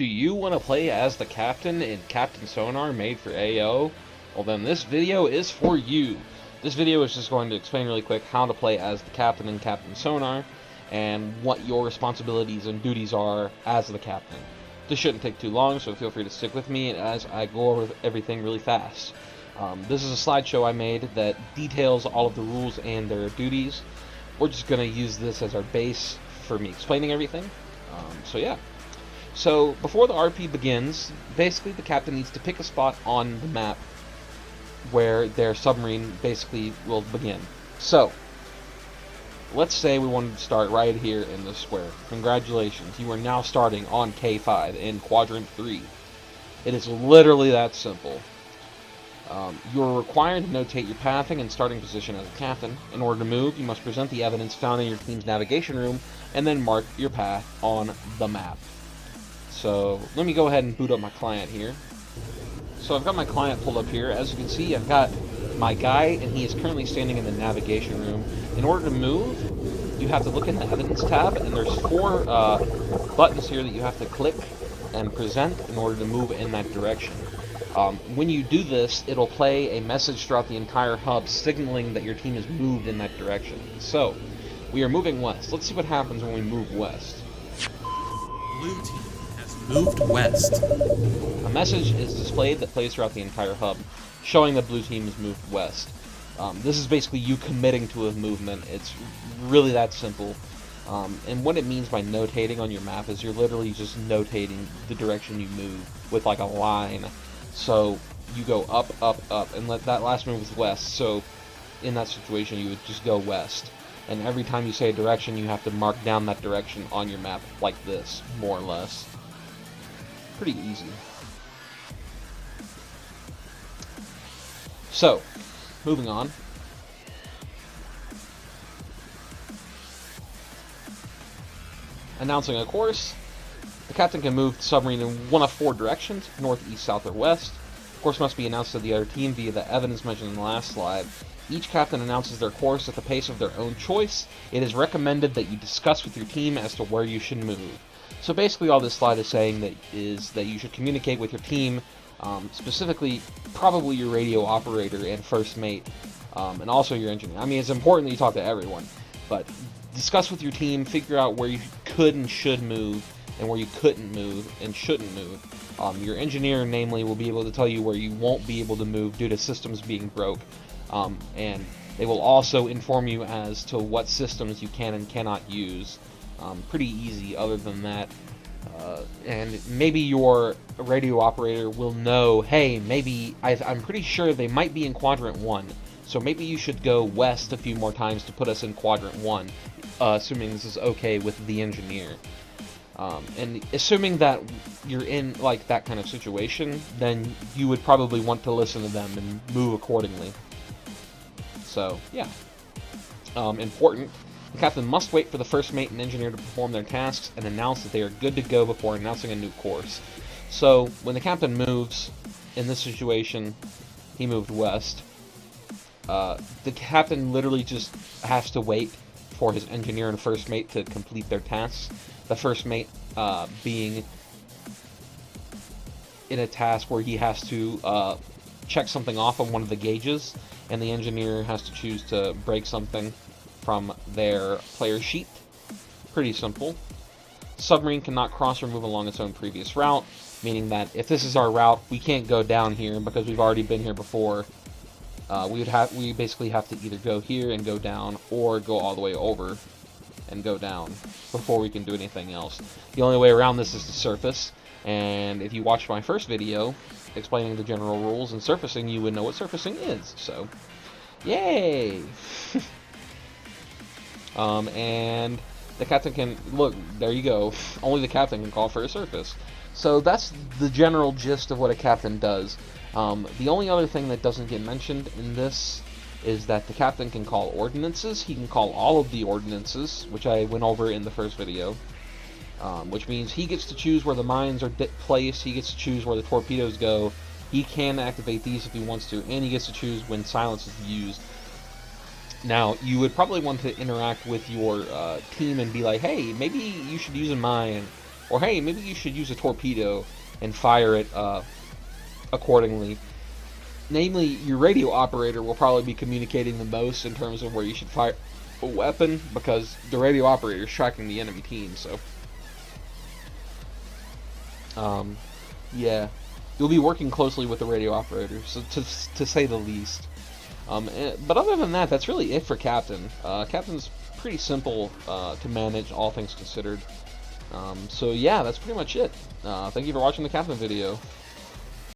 Do you want to play as the captain in Captain Sonar made for AO? Well then this video is for you. This video is just going to explain really quick how to play as the captain in Captain Sonar and what your responsibilities and duties are as the captain. This shouldn't take too long, so feel free to stick with me as I go over everything really fast. This is a slideshow I made that details all of the rules and their duties. We're just going to use this as our base for me explaining everything. So yeah. So before the RP begins, basically the captain needs to pick a spot on the map where their submarine basically will begin. So let's say we wanted to start right here in this square. Congratulations, you are now starting on K5 in Quadrant 3. It is literally that simple. You are required to notate your pathing and starting position as a captain. In order to move, you must present the evidence found in your team's navigation room and then mark your path on the map. So let me go ahead and boot up my client here. So I've got my client pulled up here. As you can see, I've got my guy, and he is currently standing in the navigation room. In order to move, you have to look in the evidence tab, and there's 4 buttons here that you have to click and present in order to move in that direction. When you do this, it'll play a message throughout the entire hub signaling that your team has moved in that direction. So, we are moving west. Let's see what happens when we move west. Blue team has moved west. A message is displayed that plays throughout the entire hub, showing that blue team has moved west. This is basically you committing to a movement. It's really that simple. And what it means by notating on your map is you're literally just notating the direction you move with like a line. So you go up, up, up, and let that last move was west. So in that situation, you would just go west. And every time you say a direction, you have to mark down that direction on your map like this, more or less. Pretty easy. So, moving on. Announcing a course. The captain can move the submarine in one of 4 directions, north, east, south, or west. The course must be announced to the other team via the evidence mentioned in the last slide. Each captain announces their course at the pace of their own choice. It is recommended that you discuss with your team as to where you should move. So basically all this slide is saying is that you should communicate with your team, specifically probably your radio operator and first mate, and also your engineer. I mean, it's important that you talk to everyone, but discuss with your team, figure out where you could and should move, and where you couldn't move and shouldn't move. Your engineer, namely, will be able to tell you where you won't be able to move due to systems being broke, and they will also inform you as to what systems you can and cannot use. Pretty easy other than that. And maybe your radio operator will know, hey, maybe, I'm pretty sure they might be in Quadrant 1, so maybe you should go west a few more times to put us in Quadrant 1, assuming this is okay with the engineer. And assuming that you're in like that kind of situation, then you would probably want to listen to them and move accordingly. So, yeah. Important. The captain must wait for the first mate and engineer to perform their tasks and announce that they are good to go before announcing a new course. So, when the captain moves, in this situation, he moved west, the captain literally just has to wait for his engineer and first mate to complete their tasks. The first mate being in a task where he has to check something off on one of the gauges, and the engineer has to choose to break something from their player sheet. Pretty simple. Submarine cannot cross or move along its own previous route, meaning that if this is our route, we can't go down here because we've already been here before. We basically have to either go here and go down, or go all the way over and go down before we can do anything else. The only way around this is to surface, and if you watched my first video explaining the general rules and surfacing, you would know what surfacing is. So, yay! And the captain can, look, there you go, only the captain can call for a surface. So that's the general gist of what a captain does. The only other thing that doesn't get mentioned in this is that the captain can call ordnances. He can call all of the ordnances, which I went over in the first video, which means he gets to choose where the mines are placed, he gets to choose where the torpedoes go, he can activate these if he wants to, and he gets to choose when silence is used. Now, you would probably want to interact with your team and be like, hey, maybe you should use a mine, Or hey, maybe you should use a torpedo and fire it accordingly. Namely, your radio operator will probably be communicating the most in terms of where you should fire a weapon, because the radio operator is tracking the enemy team, so... yeah. You'll be working closely with the radio operator, so to say the least. But other than that, that's really it for Captain. Captain's pretty simple to manage, all things considered. So yeah, that's pretty much it. Thank you for watching the Captain video.